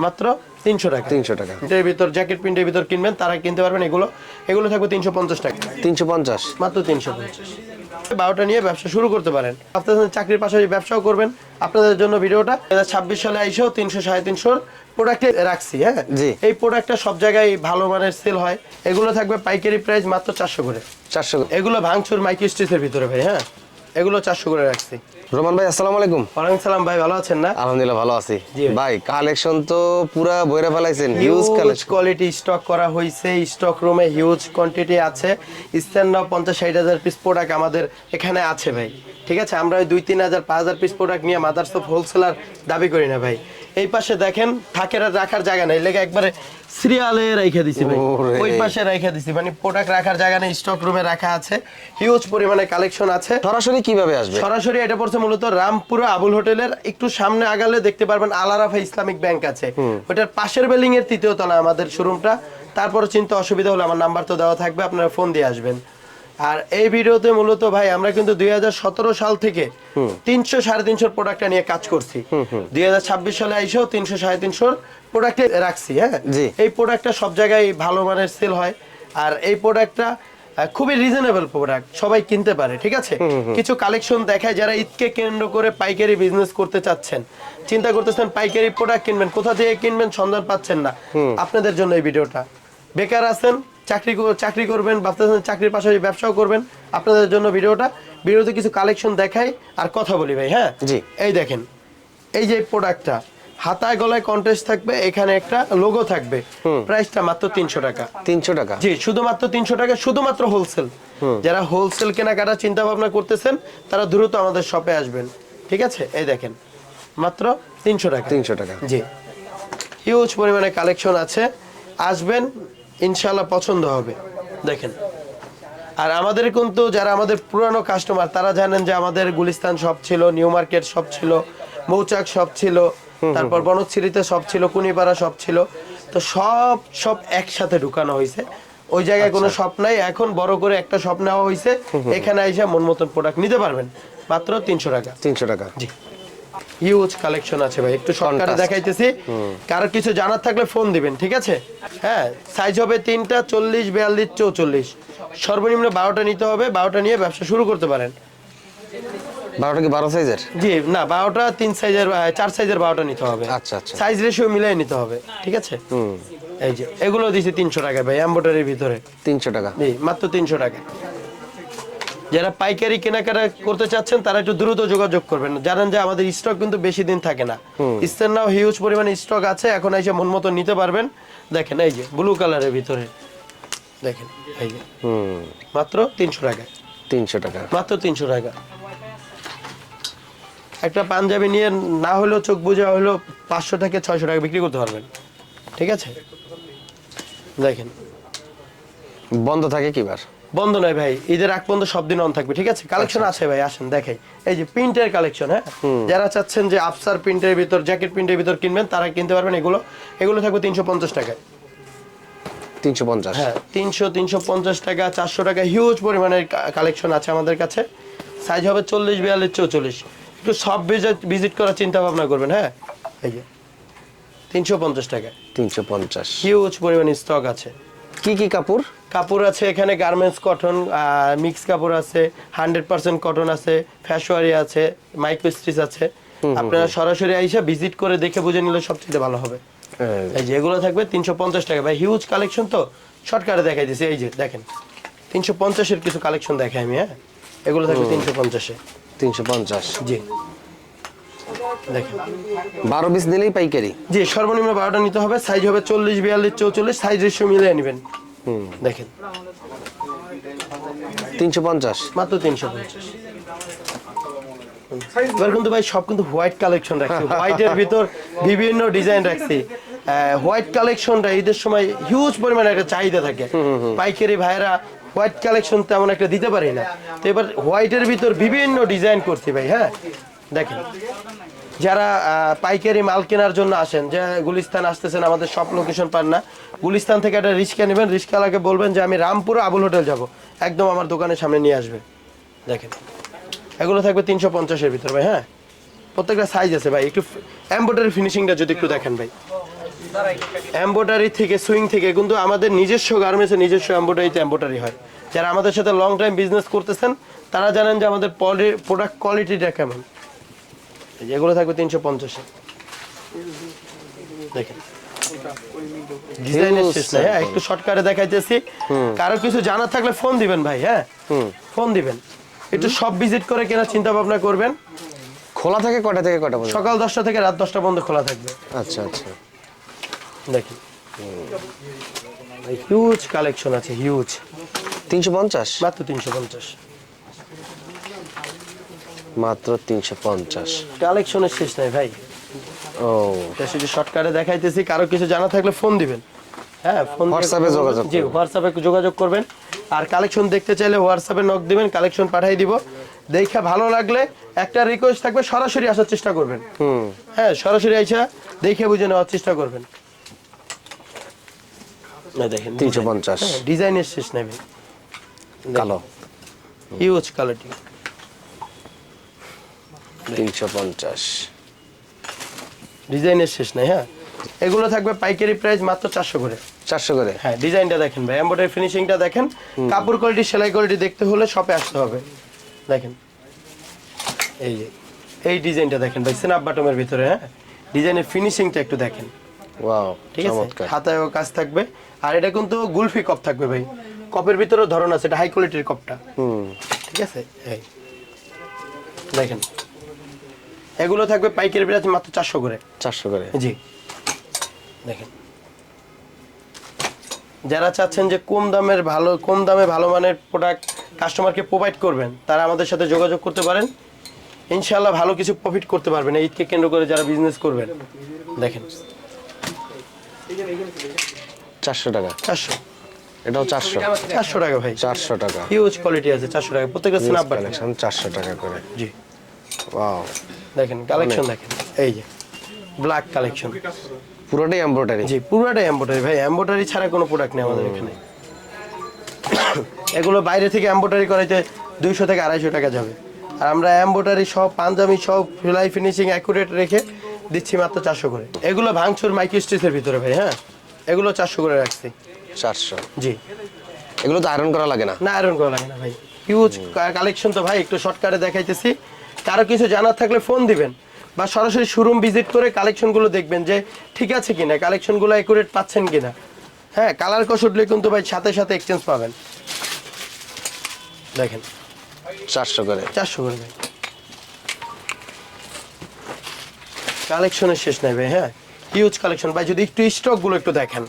মাত্র 300 টাকা। 300 টাকা। এর ভিতর জ্যাকেট প্রিন্টের ভিতর কিনবেন তারা কিনতে পারবেন। এগুলো থাকবে 350 টাকা। 350 মাত্র 350। 12টা নিয়ে ব্যবসা শুরু করতে পারেন। আপনাদের চাকরির পাশাপাশি ব্যবসাও করবেন। আপনাদের জন্য ভিডিওটা 2026 সালে আইসো 300 350 প্রোডাক্টে রাখছি। হ্যাঁ, এই প্রোডাক্টটা সব জায়গায় ভালো মানের সেল হয়। এগুলো থাকবে পাইকারি প্রাইস মাত্র 400 করে। 400। এগুলো ভাঙচুর মাইক্রো স্টিচের ভিতরে ভাই। হ্যাঁ, এগুলো 400 করে রাখছি। রোমান ভাই আসসালামু আলাইকুম। ওয়ালাইকুম সালাম ভাই, ভালো আছেন না? আলহামদুলিল্লাহ ভালো আছি ভাই। কালেকশন তো পুরা বইরা ফেলাইছেন, হিউজ কালেকশন, কোয়ালিটি স্টক করা হয়েছে। স্টক রুমে হিউজ কোয়ান্টিটি আছে। স্ট্যান্ডার্ড 50-60 পিস প্রোডাক্ট আমাদের এখানে আছে ভাই। ঠিক আছে, আমরা ওই 2-3 হাজার 5,000 পিস প্রোডাক্ট নিয়ে মাদার্স অফ হোলসেলার দাবি করি না ভাই। এই পাশে দেখেন থাকের রাখার জায়গা নেই, লেগে একবারে সিরিয়ালে রেখে দিছি ভাই। ওই পাশে রেখে দিছি, মানে প্রোডাক্ট রাখার জায়গা নেই, স্টক রুমে রাখা আছে। হিউজ পরিমাণে কালেকশন আছে। সরাসরি কিভাবে আসবে? সরাসরি এটা পড়ছে মূলত রামপুরা আবুল হোটেলের একটু সামনে আগালে দেখতে পারবেন আলারাফা ইসলামিক ব্যাংক আছে, ওটার পাশের বিল্ডিং এর 3য় তলা আমাদের শোরুমটা। তারপরে চিন্তা অসুবিধা হলে আমার নাম্বার তো দেওয়া থাকবে, আপনারা ফোন দিয়ে আসবেন। আর এই ভিডিওতে মূলত ভাই আমরা কিন্তু 2017 সাল থেকে 300-350 প্রোডাক্টটা নিয়ে কাজ করছি। 2026 সালে আইসো 300-350 প্রোডাক্টে রাখছি। হ্যাঁ, এই প্রোডাক্টটা সব জায়গায় ভালো মানের সেল হয়। আর এই প্রোডাক্টটা খুবই রিজনেবল প্রোডাক্ট, সবাই কিনতে পারে। ঠিক আছে, কিছু কালেকশন দেখায় যারা ঈদকে কেন্দ্র করে পাইকারি বিজনেস করতে চাচ্ছেন, চিন্তা করতেছেন পাইকারি প্রোডাক্ট কিনবেন, কোথা থেকে কিনবেন সন্ধান পাচ্ছেন না, আপনাদের জন্য এই ভিডিওটা। বেকার আছেন, চাকরি করবেন, ভাবতেছেন চাকরির পাশাপাশি ব্যবসাও করবেন, আপনাদের জন্য ভিডিওতে কিছু কালেকশন দেখাই আর কথা বলি ভাই। হ্যাঁ জি, এই দেখেন, এই যে প্রোডাক্টটা হাতায় গলায় কন্ট্রাস্ট থাকবে, এখানে একটা লোগো থাকবে। প্রাইসটা মাত্র 300 টাকা। 300 টাকা? জি, শুধুমাত্র 300 টাকা, শুধুমাত্র হোলসেল। যারা হোলসেল কেনাকাটা চিন্তা ভাবনা করতেছেন তারা দ্রুত আমাদের শপে আসবেন। ঠিক আছে, এই দেখেন মাত্র 300 টাকা। 300 টাকা। জি, হিউজ পরিমাণে কালেকশন আছে, আসবেন ইনশাআল্লাহ পছন্দ হবে। দেখেন, আর আমাদের কিন্তু যারা আমাদের পুরানো কাস্টমার তারা জানেন যে আমাদের গুলিস্তান শপ ছিল, নিউ মার্কেট শপ ছিল, মৌচাক শপ ছিল, তারপর বনশ্রীতে শপ ছিল, কুনিপাড়া শপ ছিল। তো সব একসাথে ঢুকানো হয়েছে, ওই জায়গায় কোনো শপ নাই। এখন বড় করে একটা শপ নেওয়া হয়েছে, এখানে এসে মন মতন প্রোডাক্ট নিতে পারবেন মাত্র 300 টাকা। 300 টাকা। জি, হিউজ কালেকশন আছে ভাই, একটু শর্টকাটে দেখাইতেছি। কারো কিছু জানার থাকলে ফোন দিবেন। ঠিক আছে, হ্যাঁ, সাইজ হবে 3টা, 40, 42, 44। সর্বনিম্ন 12টা নিতে হবে। 12টা নিয়ে ব্যবসা শুরু করতে পারেন। 12টা কি 12 সাইজের? জি না, 12টা 3 সাইজের 4 সাইজের 12টা নিতে হবে। আচ্ছা আচ্ছা, সাইজ রেশিও মিলাই নিতে হবে। ঠিক আছে, এই যে এগুলো দিছি 300 টাকা ভাই, এমব্রয়ডারির ভিতরে 300 টাকা। জি, মাত্র 300 টাকা। যারা পাইকারি কেনাকাটা করতে চাচ্ছেন তারা একটু দ্রুত যোগাযোগ করবেন। জানেন যে আমাদের স্টক কিন্তু বেশি দিন থাকে না। স্ট্যান্ডার্ড হিউজ পরিমাণে স্টক আছে, এখন এসে মন মতো নিতে পারবেন। দেখেন এই যে ব্লু কালারের ভিতরে, দেখেন এই যে মাত্র 300 টাকা। 300 টাকা, মাত্র 300 টাকা। একটা পাঞ্জাবি নিয়ে না হলেও চোখ বুঝা হলেও 500 থেকে 600 টাকা বিক্রি করতে পারবেন। ঠিক আছে, দেখেন বন্ধ থাকে কিবার? বন্ধ নয় ভাই, ঈদের আগ পর্যন্ত সব দিন অন থাকবে। ঠিক আছে, কালেকশন আছে ভাই, আসেন দেখাই। এই যে প্রিন্টের কালেকশন। হ্যাঁ, যারা চাচ্ছেন যে আফসার প্রিন্টের ভিতর, জ্যাকেট প্রিন্টের ভিতর কিনবেন তারা কিনতে পারবেন। এগুলো থাকবে 350 টাকায়। 350? হ্যাঁ, 350 টাকা, 400 টাকা। হিউজ পরিমাণের কালেকশন আছে আমাদের কাছে। সাইজ হবে 40, 42, 44। একটু সব ভিজিট করার চিন্তা ভাবনা করবেন। হ্যাঁ, এই যে 350 টাকায় 350। হিউজ পরিমাণে স্টক আছে। কি কি কাপড় আছে এখানে? গার্মেন্টস, কটন, মিক্স কাপড় আছে, 100% কটন আছে, ফ্যাশওয়ারি আছে, মাইক্রো স্টিচ আছে। আপনারা সরাসরি আইসা ভিজিট করে দেখে বুঝে নিলে সবচেয়ে ভালো হবে। এই যে এগুলো থাকবে 350 টাকা ভাই, হিউজ কালেকশন। তো শর্টকাটে দেখাই দিছি। এই যে দেখেন 350-এর কিছু কালেকশন দেখাই আমি। হ্যাঁ, এগুলো থাকবে 350-এ। 350? জি, দেখেন 12 পিস নিলেই পাইকারি? জি, সর্বনিম্ন 12টা নিতে হবে। সাইজ হবে 40, 42, 44। সাইজ রেশিও মিলিয়ে নেবেন। দেখেন 350? মাত্র 350। এবার কিন্তু ভাই সব কিন্তু হোয়াইট কালেকশন রাখছি, হোয়াইটের ভিতর বিভিন্ন ডিজাইন রাখছি। হোয়াইট কালেকশনটা ঈদের সময় হিউজ পরিমাণে একটা চাহিদা থাকে। পাইকারি ভাইরা হোয়াইট কালেকশন তেমন একটা দিতে পারি না, তো এবার হোয়াইটের ভিতর বিভিন্ন ডিজাইন করছি ভাই। হ্যাঁ, দেখেন যারা পাইকারি মাল কেনার জন্য আসেন, যে গুলিস্তান আসতেছেন, আমাদের সব লোকেশন পান না, গুলিস্তান থেকে একটা রিক্সা নেবেন, রিক্সাওয়ালাকে বলবেন যে আমি রামপুরা আবুল হোটেল যাব, একদম আমার দোকানের সামনে নিয়ে আসবে। দেখেন এগুলো থাকবে 350-এর ভিতর ভাই। হ্যাঁ, প্রত্যেকটা সাইজ আছে ভাই। একটু এমব্রয়ডারি ফিনিশিংটা যদি একটু দেখেন ভাই, এমব্রয়ডারি থেকে সুইং থেকে কিন্তু আমাদের নিজস্ব গার্মেন্টসে নিজস্ব এমব্রয়ডারিতে এমব্রয়ডারি হয়। যারা আমাদের সাথে লং টাইম বিজনেস করতেছেন তারা জানেন যে আমাদের প্রোডাক্ট কোয়ালিটিটা কেমন। এই যে এগুলো থাকবে 350-এ। দেখেন ডিজাইনের শেষ নাই। হ্যাঁ, একটু শর্টকাটে দেখাইতেছি। কারো কিছু জানার থাকলে ফোন দিবেন ভাই। হ্যাঁ, ফোন দিবেন। একটু সব ভিজিট করে কেনার চিন্তা ভাবনা করবেন। খোলা থাকে কয়টা থেকে কয়টা পর্যন্ত? সকাল 10টা থেকে রাত 10টা পর্যন্ত খোলা থাকবে। আচ্ছা আচ্ছা, দেখি হিউজ কালেকশন আছে, হিউজ। 350 মাত্র 350। মাত্র 350। কালেকশনের শেষ নাই ভাই। ও, এটা শুধু শর্টকাটে দেখাইতেছি। কারো কিছু জানা থাকলে ফোন দিবেন। হ্যাঁ, ফোন হোয়াটসঅ্যাপে যোগাযোগ জি, হোয়াটসঅ্যাপে যোগাযোগ করবেন। আর কালেকশন দেখতে চাইলে হোয়াটসঅ্যাপে নক দিবেন, কালেকশন পাঠিয়ে দিব। দেখে ভালো লাগলে একটা রিকোয়েস্ট থাকবে, সরাসরি আসার চেষ্টা করবেন। হ্যাঁ, সরাসরি আইসা দেখে বুঝে নেওয়ার চেষ্টা করবেন। না দেখেন 350। ডিজাইনের শেষ নাই ভাই। কালো হিউজ কোয়ালিটি। 350। ডিজাইনের শেষ নাই। হ্যাঁ, এগুলো থাকবে পাইকারি প্রাইস মাত্র 400 করে। 400 করে। হ্যাঁ, ডিজাইনটা দেখেন ভাই, এমব্রয়ডারি ফিনিশিংটা দেখেন। কাপড় কোয়ালিটি, সেলাই কোয়ালিটি দেখতে হলে শপে আসতে হবে। দেখেন এই যে এই ডিজাইনটা দেখেন ভাই, স্ন্যাপ বাটমের ভিতরে। হ্যাঁ, ডিজাইনের ফিনিশিংটা একটু দেখেন। ওয়াও, ঠিক আছে, চমৎকার। হাতায়ও কাজ থাকবে। আর এটা কিন্তু গুলফি কপ থাকবে ভাই। কপের ভিতরেও ধরন আছে, এটা হাই কোয়ালিটির কপটা। ঠিক আছে, এই দেখেন এগুলো থাকবে পাইকারি প্রাইস মাত্র 400 করে। 400 করে। জি, দেখেন যারা চাচ্ছেন যে কম দামে ভালো মানের প্রোডাক্ট কাস্টমারকে প্রোভাইড করবেন, তারা আমাদের সাথে যোগাযোগ করতে পারেন। ইনশাআল্লাহ ভালো কিছু প্রফিট করতে পারবেন এই ঈদকে কেন্দ্র করে যারা বিজনেস করবেন। দেখেন 400 টাকা। 400। এটাও 400। 400 টাকা ভাই। 400 টাকা। হিউজ কোয়ালিটি আছে। 400 টাকা প্রত্যেকটা স্ন্যাপ বাটন। কালেকশন 400 টাকা করে। জি, ওয়াও, দেখেন কালেকশন দেখেন। এই যে ব্ল্যাক কালেকশন, পুরোটাই এমব্রয়ডারি। জি পুরোটাই এমব্রয়ডারি ভাই। এমব্রয়ডারি ছাড়া কোনো প্রোডাক্ট নেই আমাদের এখানে। এগুলো বাইরে থেকে এমব্রয়ডারি করাইতে 200 থেকে 250 টাকা যাবে। আর আমরা এমব্রয়ডারি সব, পাঞ্জাবি সব, সেলাই ফিনিশিং অ্যাকুরেট রেখে দিচ্ছি মাত্র 400 করে। এগুলো ভাঙচুর মাইক্রো স্টিচের ভিতরে ভাই। হ্যাঁ, এগুলো 400 করে রাখছি। 400। জি, এগুলো তো আয়রন করা লাগে না? না, আয়রন করা লাগে না ভাই। হিউজ কালেকশন তো ভাই, একটু শর্টকাটে দেখাইতেছি। কারো কিছু জানার থাকলে ফোন দিবেন বা সরাসরি শোরুম ভিজিট করে কালেকশনগুলো দেখবেন যে ঠিক আছে কিনা, কালেকশনগুলো অ্যাকুরেট পাচ্ছেন কিনা। হ্যাঁ, কালার কষ উঠলে কিন্তু ভাই সাথে সাথে এক্সচেঞ্জ পাবেন। দেখেন 400 করে। 400 করে ভাই। কালেকশনের শেষ নাই ভাই। হ্যাঁ, হিউজ কালেকশন ভাই। যদি একটু স্টকগুলো একটু দেখেন।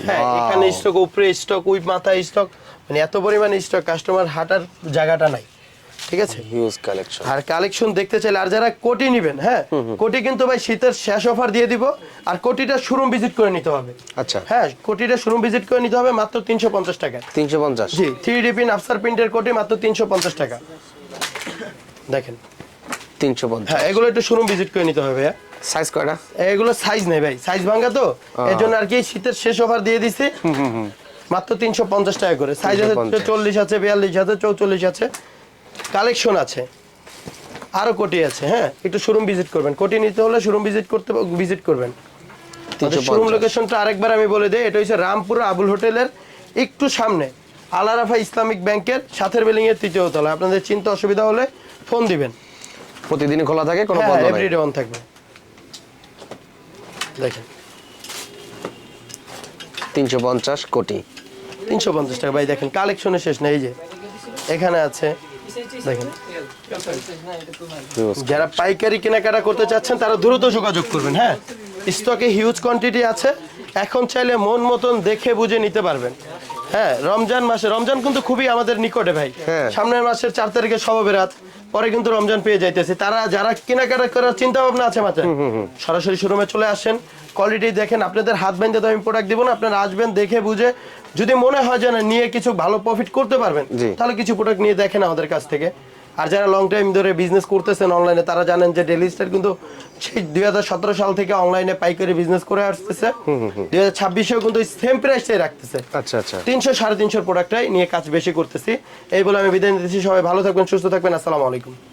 হ্যাঁ, এখানে স্টক, উপরে স্টক, ওই মাথায় স্টক, মানে এত পরিমাণে স্টক, কাস্টমার হাঁটার জায়গাটা নাই। ঠিক আছে, হিউজ কালেকশন। আর কালেকশন দেখতে চাইলে আর যারা কোটি নেবেন, হ্যাঁ কোটি কিন্তু ভাই শীতের শেষ অফার দিয়ে দিব। আর কোটিটা শোরুম ভিজিট করে নিতে হবে। আচ্ছা, হ্যাঁ, কোটিটা শোরুম ভিজিট করে নিতে হবে মাত্র 350 টাকা। 350। জি, 3D পিন আফসার প্রিন্টের কোটি মাত্র 350 টাকা। দেখেন 350। হ্যাঁ, এগুলো একটু শোরুম ভিজিট করে নিতে হবে। সাইজ কয়টা? এগুলো সাইজ নেই ভাই, সাইজ ভাঙা তো, এর জন্য আর কি শীতের শেষ অফার দিয়ে দিছি মাত্র 350 টাকা করে। সাইজ আছে 40 আছে, 42 আছে, 44 আছে, কালেকশন আছে, আরো কোটি আছে। হ্যাঁ, একটু শোরুম ভিজিট করবেন। কোটি নিতে হলে শোরুম ভিজিট করবেন। শোরুম লোকেশনটা আরেকবার আমি বলে দিই, এটা হচ্ছে রামপুরা আবুল হোটেলের একটু সামনে, আলারাফা ইসলামিক ব্যাংকের সাথের বিল্ডিং এর 3য় তলা। আপনাদের চিন্তা অসুবিধা হলে ফোন দিবেন। প্রতিদিনই খোলা থাকে, কোনো হ্যাঁ, বন্ধ নাই? এভরিডে অন থাকবে। দেখেন 350 কোটি। 350 টাকা ভাই। দেখেন কালেকশনের শেষ নেই। এই যে এখানে আছে, দেখেন যারা পাইকারি কেনাকাটা করতে চাচ্ছেন তারা দ্রুত যোগাযোগ করবেন। হ্যাঁ, স্টকে হিউজ কোয়ান্টিটি আছে। এখন চাইলে মন মতন দেখে বুঝে নিতে পারবেন। হ্যাঁ, রমজান মাসে, রমজান কিন্তু খুবই আমাদের নিকটে ভাই। সামনের মাসের 4 তারিখে শবে বেরাত, পরে কিন্তু রমজান পেয়ে যাইতেছে। তারা যারা কেনাকাটা করার চিন্তা ভাবনা আছে মাথায়, সরাসরি শোরুমে চলে আসেন, কোয়ালিটি দেখেন। আপনাদের হাত বাইন্ধে তো আমি প্রোডাক্ট দিব না, আপনারা আসবেন দেখে বুঝে, যদি মনে হয় যে না নিয়ে কিছু ভালো প্রফিট করতে পারবেন, তাহলে কিছু প্রোডাক্ট নিয়ে দেখেন আমাদের কাছ থেকে। আর যারা লং টাইম ধরে বিজনেস করতেছেন অনলাইনে, তারা জানেন যে ডেইলি স্টার কিন্তু সেই 2017 সাল থেকে অনলাইনে পাইকারি বিজনেস করে আসতেছে। 2026-এও কিন্তু সেম প্রাইসটাই রাখতেছে। আচ্ছা আচ্ছা, 300 350 প্রোডাক্টটাই নিয়ে কাজ বেশি করতেছি। এই বলে আমি বিদায় নিতেছি। সবাই ভালো থাকবেন, সুস্থ থাকবেন। আসসালামু আলাইকুম।